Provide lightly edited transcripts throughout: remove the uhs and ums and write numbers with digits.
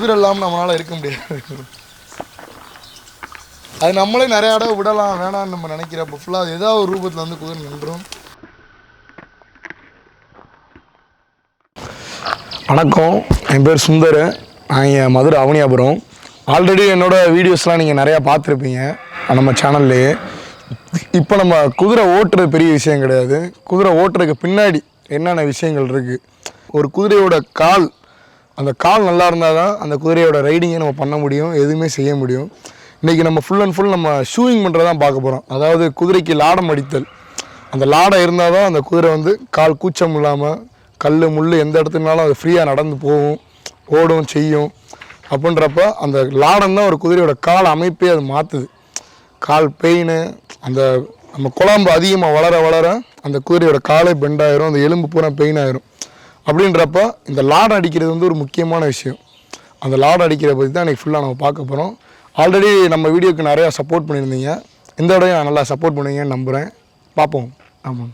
குதிரை இல்லாமல் நம்மளால் இருக்க முடியாது. அது நம்மளே நிறைய இடம் விடலாம் வேணாம்னு நம்ம நினைக்கிறப்ப ஃபுல்லாக அது ஏதாவது ஒரு ரூபத்தில் வந்து குதிரை நின்றும். வணக்கம், என் பேர் சுந்தர். நான் இங்கே மதுரை அவனியாபுரம். ஆல்ரெடி என்னோடய வீடியோஸ்லாம் நீங்கள் நிறையா பார்த்துருப்பீங்க நம்ம சேனல்லையே. இப்போ நம்ம குதிரை ஓட்டுறது பெரிய விஷயம் கிடையாது. குதிரை ஓட்டுறதுக்கு பின்னாடி என்னென்ன விஷயங்கள் இருக்குது, ஒரு குதிரையோட கால், அந்த கால் நல்லா இருந்தால் தான் அந்த குதிரையோட ரைடிங்கை நம்ம பண்ண முடியும், எதுவுமே செய்ய முடியும். இன்றைக்கி நம்ம ஃபுல் அண்ட் ஃபுல் நம்ம ஷூயிங் பண்ணுறதான் பார்க்க போகிறோம். அதாவது குதிரைக்கு லாடம் அடித்தல். அந்த லாடை இருந்தால் தான் அந்த குதிரை வந்து கால் கூச்சம் இல்லாமல் கல் முள் எந்த இடத்துனாலும் அது ஃப்ரீயாக நடந்து போகும், ஓடும், செய்யும். அப்படின்றப்ப அந்த லாடம் தான் ஒரு குதிரையோட கால் அமைப்பே அது மாற்றுது. கால் பெயின், அந்த நம்ம குழம்பு அதிகமாக வளர வளர அந்த குதிரையோட காலே பெண்டாயிரும், அந்த எலும்பு பூரா பெயின் ஆயிரும். அப்படின்றப்ப இந்த லாடம் அடிக்கிறது வந்து ஒரு முக்கியமான விஷயம். அந்த லாடம் அடிக்கிறத பற்றி தான் இன்றைக்கி ஃபுல்லாக நம்ம பார்க்க போகிறோம். ஆல்ரெடி நம்ம வீடியோக்கு நிறையா சப்போர்ட் பண்ணியிருந்தீங்க, இந்த தடவையும் நல்லா சப்போர்ட் பண்ணுவீங்கன்னு நம்புகிறேன். பார்ப்போம். ஆமாம்,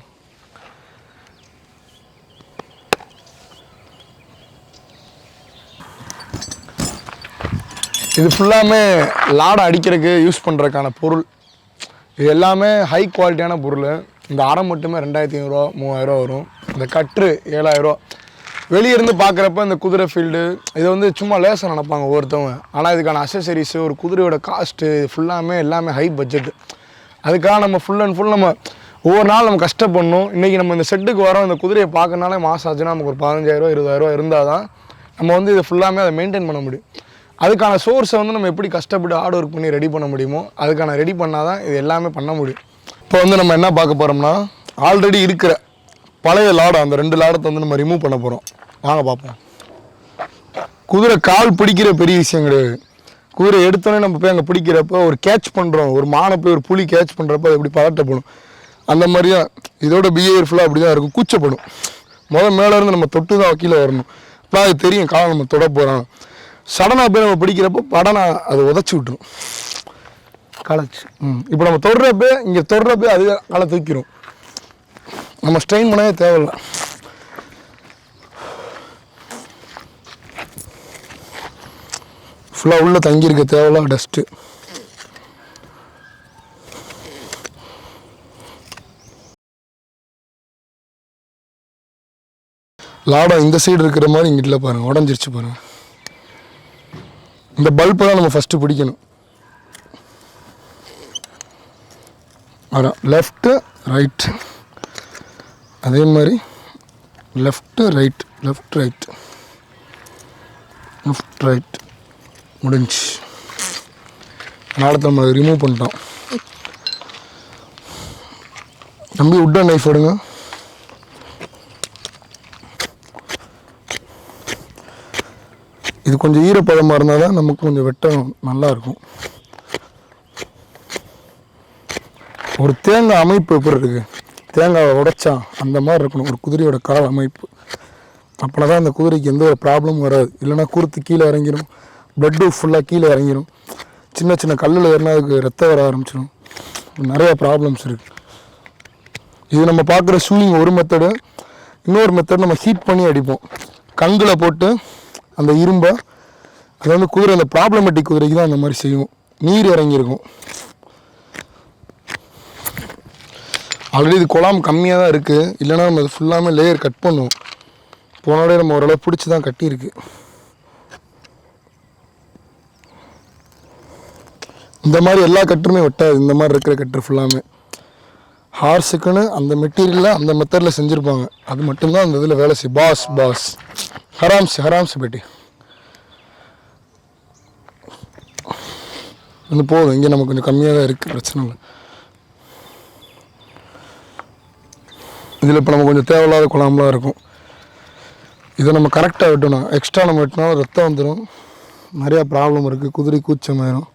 இது ஃபுல்லாமே லாடம் அடிக்கிறதுக்கு யூஸ் பண்ணுறதுக்கான பொருள். இது எல்லாமே ஹை குவாலிட்டியான பொருள். இந்த அறம் மட்டுமே 2500 3000 வரும். இந்த கற்று 7000. வெளியே இருந்து பார்க்குறப்ப இந்த குதிரை ஃபீல்டு இதை வந்து சும்மா லேசாக நினைப்பாங்க ஒவ்வொருத்தவங்க. ஆனால் இதுக்கான அக்சசரிஸு, ஒரு குதிரையோட காஸ்ட்டு, இது ஃபுல்லாமே எல்லாமே ஹை பட்ஜெட்டு. அதுக்காக நம்ம ஃபுல் அண்ட் ஃபுல் நம்ம ஒவ்வொரு நாள் நம்ம கஷ்டப்படணும். இன்றைக்கி நம்ம இந்த செட்டுக்கு வரோம், இந்த குதிரையை பார்க்கறனாலே மாதம் ஆச்சுன்னா நமக்கு ஒரு 15000 20000 இருந்தால் தான் நம்ம வந்து இதை ஃபுல்லாமே அதை மெயின்டைன் பண்ண முடியும். அதுக்கான சோர்ஸை வந்து நம்ம எப்படி கஷ்டப்பட்டு ஹார்ட் ஒர்க் பண்ணி ரெடி பண்ண முடியுமோ அதுக்கான ரெடி பண்ணால் தான் இது எல்லாமே பண்ண முடியும். இப்போ வந்து நம்ம என்ன பார்க்க போகிறோம்னா, ஆல்ரெடி இருக்கிற பழைய லாடம், அந்த 2 லாடத்தை வந்து நம்ம ரிமூவ் பண்ண போகிறோம். வாங்க பார்ப்போம். குதிரை கால் பிடிக்கிற பெரிய விஷயம் கிடையாது. குதிரை எடுத்தோடனே நம்ம போய் அங்கே பிடிக்கிறப்ப ஒரு கேட்ச் பண்ணுறோம், ஒரு மானை போய் ஒரு புலி கேட்ச் பண்ணுறப்ப அது எப்படி பதட்டப்படும், அந்த மாதிரியா இதோட பிஹேவியர் ஃபுல்லாக அப்படி தான் இருக்கும். கூச்சப்படும். மேலேருந்து நம்ம தொட்டு தான் கீழே வரணும். அப்போ அது தெரியும் காலை நம்ம தொட போகிறோம். சடனாக போய் நம்ம பிடிக்கிறப்போ படனா அதை உதச்சி விட்டுரும், களைச்சி. இப்போ நம்ம தொடுறப்ப, இங்கே தொடுறப்ப அது காலை தூக்கிடும். நம்ம ஸ்ட்ரெயின் பண்ணவே தேவையில்லை. ஃபுல்லாக உள்ளே தங்கியிருக்க தேவையில்ல டஸ்ட்டு. லாடம் இந்த சைடு இருக்கிற மாதிரி இங்கிட்ட பாருங்கள், உடஞ்சிருச்சு பாருங்கள். இந்த பல்பை தான் நம்ம ஃபஸ்ட்டு பிடிக்கணும். அதான் லெஃப்ட்டு ரைட், அதே மாதிரி left right, left right, left right முடிஞ்சு. நாளத்தை நம்ம ரிமூவ் பண்ணிட்டோம். தம்பி உட்டன் நைஃப் எடுங்க. இது கொஞ்சம் ஈரப்பதமாக இருந்தால் தான் நமக்கு கொஞ்சம் வெட்டம் நல்லாயிருக்கும். ஒரு தேங்காய் அமைப்பு எப்படி இருக்குது, தேங்காவை உடைச்சா அந்த மாதிரி இருக்கணும் ஒரு குதிரையோட கால் அமைப்பு. அப்படின்னா தான் அந்த குதிரைக்கு எந்த ஒரு ப்ராப்ளமும் வராது. இல்லைனா குருத்து கீழே இறங்கிடும், ப்ளட்டு ஃபுல்லாக கீழே இறங்கிடும், சின்ன சின்ன கல்லில் ஏறினா அதுக்கு ரத்தம் வர ஆரம்பிச்சிடும், நிறையா ப்ராப்ளம்ஸ் இருக்குது. இது நம்ம பார்க்குற ஷூயிங் ஒரு மெத்தடு. இன்னொரு மெத்தட் நம்ம ஹீட் பண்ணி அடிப்போம். கங்கில் போட்டு அந்த இரும்பை, அது வந்து குதிரை, அந்த ப்ராப்ளமேட்டிக் குதிரைக்கு தான் அந்த மாதிரி செய்வோம். நீர் இறங்கியிருக்கும். ஆல்ரெடி இது குழாம் கம்மியாக தான் இருக்குது. இல்லைனா நம்ம அது ஃபுல்லாமே லேயர் கட் பண்ணுவோம். போனோடய நம்ம ஓரளவு பிடிச்சி தான் கட்டியிருக்கு. இந்த மாதிரி எல்லா கட்டுருமே வெட்டாது. இந்த மாதிரி இருக்கிற கட்டுரு ஃபுல்லாமே ஹார்ஸுக்குன்னு அந்த மெட்டீரியலில் அந்த மெத்தடில் செஞ்சுருப்பாங்க. அது மட்டும்தான் அந்த இதில் வேலை செய்யும். பாஸ் ஹராம்ஸ் பேட்டி வந்து போதும். இங்கே நமக்கு கொஞ்சம் கம்மியாக தான் இருக்குது, பிரச்சனை இல்லை. இதில் இப்போ நம்ம கொஞ்சம் தேவையில்லாத குழம்புலாம் இருக்கும். இதை நம்ம கரெக்டாக வெட்டணும். எக்ஸ்ட்ரா நம்ம வெட்டினாலும் ரத்தம் வந்துடும், நிறையா ப்ராப்ளம் இருக்குது, குதிரை கூச்சமாயிரும்.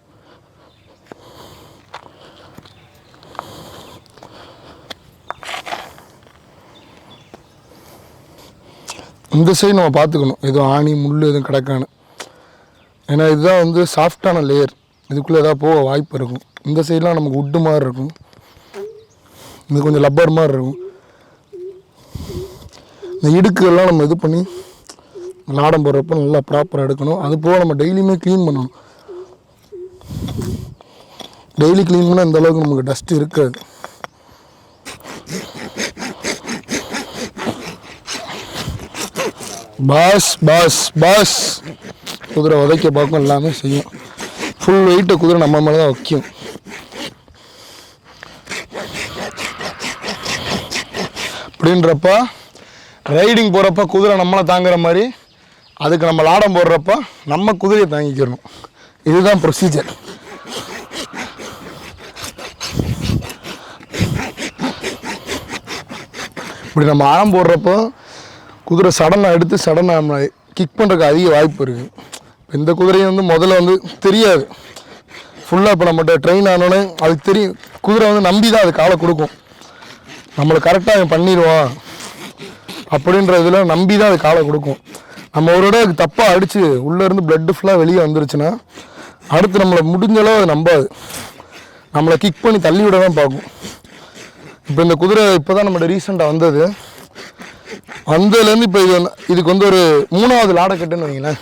இந்த சைடு நம்ம பார்த்துக்கணும் எதுவும் ஆணி முள் எதுவும் கிடக்கான்னு. ஏன்னா இதுதான் வந்து சாஃப்டான லேயர், இதுக்குள்ளே எதாவது போக வாய்ப்பு இருக்கும். இந்த சைடெலாம் நமக்கு உட்டு மாதிரி இருக்கும், இது கொஞ்சம் லப்பர் மாதிரி இருக்கும். இந்த இடுக்குகள்லாம் நம்ம இது பண்ணி லாடம் போடுறப்ப நல்லா ப்ராப்பராக எடுக்கணும். அது போக நம்ம டெய்லியுமே க்ளீன் பண்ணணும். டெய்லி க்ளீன் பண்ணால் இந்த அளவுக்கு நமக்கு டஸ்ட் இருக்காது. பாஸ் பாஸ் பாஸ் குதிரை உதைக்க பார்க்கும், எல்லாமே செய்யும். ஃபுல் வெயிட்டை குதிரை நம்ம மேலே தான் வைக்கும். அப்படின்றப்ப ரைடிங் போகிறப்ப குதிரை நம்மளை தாங்குற மாதிரி அதுக்கு நம்ம லாடம் போடுறப்ப நம்ம குதிரையை தாங்கிக்கிறணும். இதுதான் ப்ரொசீஜர். இப்படி நம்ம ஆழம் போடுறப்போ குதிரை சடனாக எடுத்து சடனாக நம்ம கிக் பண்ணுறதுக்கு அதிக வாய்ப்பு இருக்குது. இந்த குதிரையும் வந்து முதல்ல வந்து தெரியாது. ஃபுல்லாக இப்போ நம்மகிட்ட ட்ரெயின் ஆனோடனே அதுக்கு தெரியும். குதிரை வந்து நம்பி தான் அது காலை கொடுக்கும். நம்மளை கரெக்டாக அவன் பண்ணிடுவான் அப்படின்ற இதில் நம்பி தான் அது காலை கொடுக்கும். நம்ம ஒரு தடவை தப்பாக அடித்து உள்ளேருந்து பிளட்டு ஃபுல்லாக வெளியே வந்துருச்சுன்னா அடுத்து நம்மளை முடிஞ்சளவு அது நம்பாது. நம்மளை கிக் பண்ணி தள்ளி விட தான் பார்க்கும். இப்போ இந்த குதிரை இப்போ தான் நம்மளோட ரீசெண்டாக வந்தது. வந்ததுலேருந்து இப்போ இதுக்கு வந்து ஒரு 3வது லாடக்கட்டுன்னு வைங்களேன்.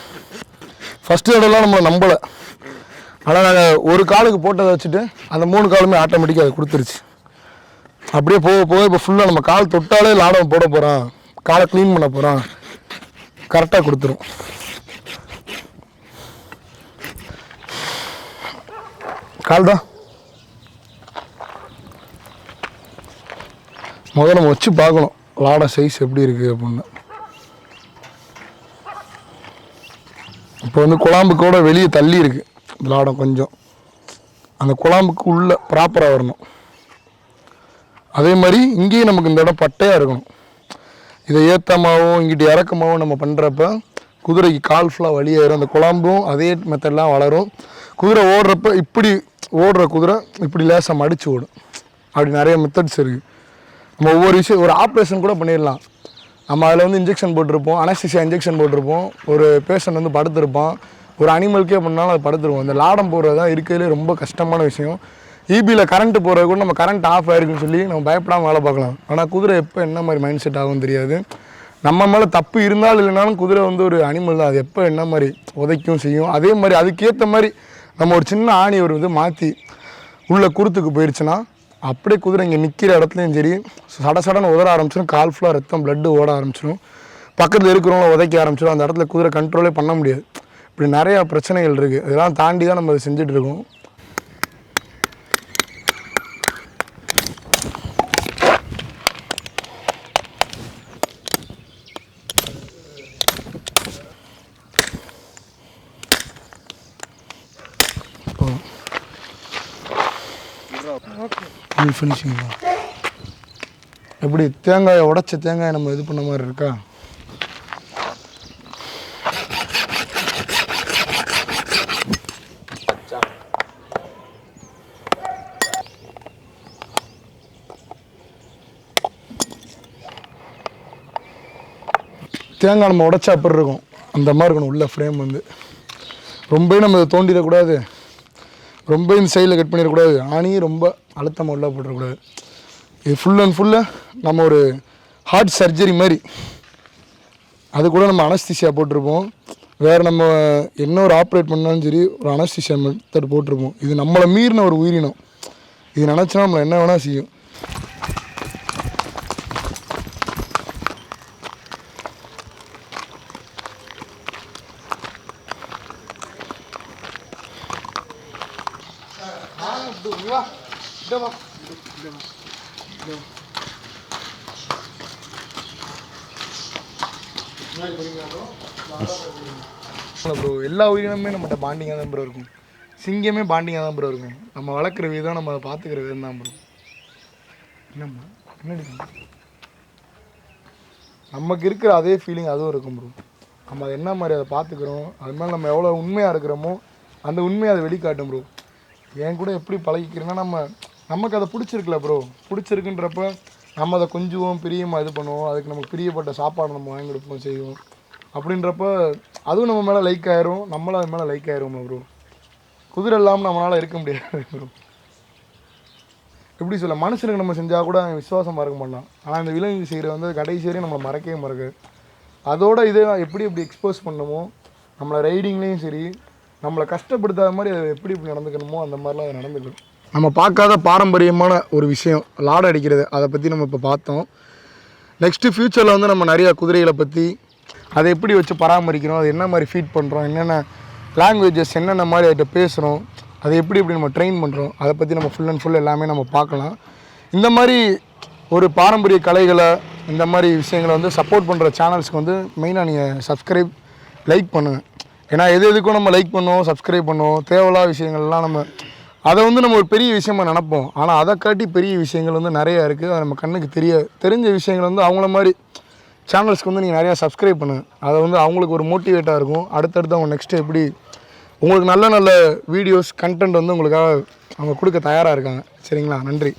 ஃபஸ்ட்டு இடம்லாம் நம்மளை நம்பலை. ஆனால் நாங்கள் ஒரு காலுக்கு போட்டதை வச்சுட்டு அந்த 3 காலுமே ஆட்டோமேட்டிக்காக அதை கொடுத்துருச்சு. அப்படியே போக போக இப்போ ஃபுல்லாக நம்ம கால் தொட்டாலே லாடம் போட போகிறோம், காலை க்ளீன் பண்ண போகிறோம், கரெக்டாக கொடுத்துரும். கால் தான் முதல்ல நம்ம வச்சு பார்க்கணும் லாட சைஸ் எப்படி இருக்குது அப்படின்னு. இப்போ வந்து குழாம்புக்கூட வெளியே தள்ளி இருக்குது லாடம். கொஞ்சம் அந்த குழாம்புக்கு உள்ளே ப்ராப்பராக வரணும். அதே மாதிரி இங்கேயும் நமக்கு இந்த இடம் பட்டையாக இருக்கணும். இதை ஏற்றமாகவும் இங்கிட்ட இறக்கமாகவும் நம்ம பண்ணுறப்ப குதிரைக்கு கால் ஃபுல்லாக வழியாயிரும். அந்த குழாம்பும் அதே மெத்தட்லாம் வளரும். குதிரை ஓடுறப்ப இப்படி ஓடுற குதிரை இப்படி லேசாக மடித்து ஓடும். அப்படி நிறைய மெத்தட்ஸ் இருக்குது. நம்ம ஒவ்வொரு விஷயம் ஒரு ஆப்ரேஷன் கூட பண்ணிடலாம். நம்ம அதில் வந்து இன்ஜெக்ஷன் போட்டிருப்போம், அனஸ்தீசியா இன்ஜெக்ஷன் போட்டிருப்போம். ஒரு பேஷண்ட் வந்து படுத்திருப்பான், ஒரு அனிமலுக்கே பண்ணாலும் அது படுத்துருவோம். இந்த லாடம் போடுறது தான் இருக்கிறதுலே ரொம்ப கஷ்டமான விஷயம். ஈபியில் கரண்ட்டு போகிறது கூட நம்ம கரண்ட் ஆஃப் ஆகிருக்குன்னு சொல்லி நம்ம பயப்படாமல் வேலை பார்க்கலாம். ஆனால் குதிரை எப்போ என்ன மாதிரி மைண்ட் செட் ஆகும் தெரியாது. நம்ம மேலே தப்பு இருந்தாலும் இல்லைனாலும் குதிரை வந்து ஒரு அனிமல் தான். அது எப்போ என்ன மாதிரி உதைக்கும் செய்யும். அதே மாதிரி அதுக்கேற்ற மாதிரி நம்ம ஒரு சின்ன ஆணி ஒரு இது மாற்றி உள்ள குருத்துக்கு போயிடுச்சுன்னா அப்படியே குதிரை இங்கே நிற்கிற இடத்துலையும் சரி சடன்னு உதற ஆரம்பிச்சிடும். கால் ஃபுல்லாக ரத்தம் பிளட்டு ஓட ஆரம்பிச்சிடும். பக்கத்தில் இருக்கிறவங்கள உதைக்க ஆரம்பிச்சிடும். அந்த இடத்துல குதிரை கண்ட்ரோலே பண்ண முடியாது. இப்படி நிறையா பிரச்சனைகள் இருக்குது. இதெல்லாம் தாண்டி தான் நம்ம அதை செஞ்சிட்ருக்கோம். ஃபினிஷிங் எப்படி தேங்காயை உடைச்ச தேங்காயை நம்ம இது பண்ண மாதிரி இருக்கா? தேங்காய் நம்ம உடைச்சா அப்படி இருக்கும், அந்த மாதிரி இருக்கணும் உள்ள ஃப்ரேம் வந்து. ரொம்ப நம்ம இதை தோண்டிடக்கூடாது, ரொம்ப இந்த சைடில் கட் பண்ணிடக்கூடாது, ஆணியும் ரொம்ப அழுத்தமாக உள்ள போட்டுறக்கூடாது. இது ஃபுல் அண்ட் ஃபுல்லாக நம்ம ஒரு ஹார்ட் சர்ஜரி மாதிரி. அது கூட நம்ம அனஸ்தீசியா போட்டிருப்போம். வேறு நம்ம என்ன ஒரு ஆப்ரேட் பண்ணாலும் சரி ஒரு அனஸ்தீசியா மெத்தட் போட்டிருப்போம். இது நம்மளை மீறின ஒரு உயிரினம். இது நினச்சா நம்மளை என்ன வேணால் செய்யும். ப்ரோ எல்லா உயிரினமே நம்மகிட்ட பாண்டிங்காக தான் ப்ரோ இருக்கும். சிங்கமே பாண்டிங்காக தான் ப்ரோ இருக்கும். நம்ம வளர்க்குற விதம், நம்ம அதை பார்த்துக்கிற விதம் தான் ப்ரோ. என்னம்மா என்னடி நமக்கு இருக்கிற அதே ஃபீலிங் அதுவும் இருக்கும் ப்ரோ. நம்ம அதை என்ன மாதிரி அதை பார்த்துக்கிறோம், அது மாதிரி நம்ம எவ்வளோ உண்மையாக இருக்கிறோமோ அந்த உண்மையை அதை வெளிக்காட்டும் ப்ரோ. என் கூட எப்படி பழகிக்கிறேன்னா நமக்கு அதை பிடிச்சிருக்குல்ல ப்ரோ, பிடிச்சிருக்குன்றப்ப நம்ம அதை கொஞ்சுவோம், பிரியமாக இது பண்ணுவோம், அதுக்கு நமக்கு பிரியப்பட்ட சாப்பாடு நம்ம வாங்கி கொடுப்போம் செய்வோம். அப்படின்றப்ப அதுவும் நம்ம மேலே லைக் ஆயிரும், நம்மளும் அது மேலே லைக் ஆயிரும் ப்ரோ. குதிரை இல்லாமல் நம்மளால் இருக்க முடியாது ப்ரோ. எப்படி சொல்ல, மனுஷனுக்கு நம்ம செஞ்சால் கூட விசுவாசமாக இருக்க மாட்டான். ஆனால் இந்த விலங்கு செய்கிற வந்து கடைசி வரையும் நம்மளை மறக்கவே மறக்காது. அதோட இதை எப்படி எக்ஸ்போஸ் பண்ணணுமோ நம்மளை ரைடிங்லேயும் சரி நம்மளை கஷ்டப்படுத்தாத மாதிரி அதை எப்படி நடந்துக்கணுமோ அந்த மாதிரிலாம் அதை நடந்துக்கணும். நம்ம பார்க்காத பாரம்பரியமான ஒரு விஷயம் லாடம் அடிக்கிறது, அதை பற்றி நம்ம இப்போ பார்த்தோம். நெக்ஸ்ட்டு ஃப்யூச்சரில் வந்து நம்ம நிறையா குதிரைகளை பற்றி அதை எப்படி வச்சு பராமரிக்கிறோம், அது என்ன மாதிரி ஃபீட் பண்ணுறோம், என்னென்ன லாங்குவேஜஸ் என்னென்ன மாதிரி அதை பேசுகிறோம், அதை எப்படி நம்ம ட்ரெயின் பண்ணுறோம், அதை பற்றி நம்ம ஃபுல் அண்ட் ஃபுல் எல்லாமே நம்ம பார்க்கலாம். இந்த மாதிரி ஒரு பாரம்பரிய கலைகளை இந்த மாதிரி விஷயங்களை வந்து சப்போர்ட் பண்ணுற சேனல்ஸ்க்கு வந்து மெயினாக நீங்கள் சப்ஸ்கிரைப் லைக் பண்ணுங்கள். ஏன்னா எதுக்கும் நம்ம லைக் பண்ணுவோம், சப்ஸ்கிரைப் பண்ணுவோம், தேவையில்லாத விஷயங்கள்லாம் நம்ம அதை வந்து நம்ம ஒரு பெரிய விஷயமாக நினப்போம். ஆனால் அதை காட்டி பெரிய விஷயங்கள் வந்து நிறையா இருக்குது. அது நம்ம கண்ணுக்கு தெரிஞ்ச விஷயங்கள் வந்து அவங்கள மாதிரி சேனல்ஸ்க்கு வந்து நீங்கள் நிறையா சப்ஸ்கிரைப் பண்ணுங்கள். அதை வந்து அவங்களுக்கு ஒரு மோட்டிவேட்டாக இருக்கும். அடுத்தடுத்து அவங்க நெக்ஸ்ட்டு எப்படி உங்களுக்கு நல்ல வீடியோஸ் கண்டென்ட் வந்து உங்களுக்காக அவங்க கொடுக்க தயாராக இருக்காங்க. சரிங்களா? நன்றி.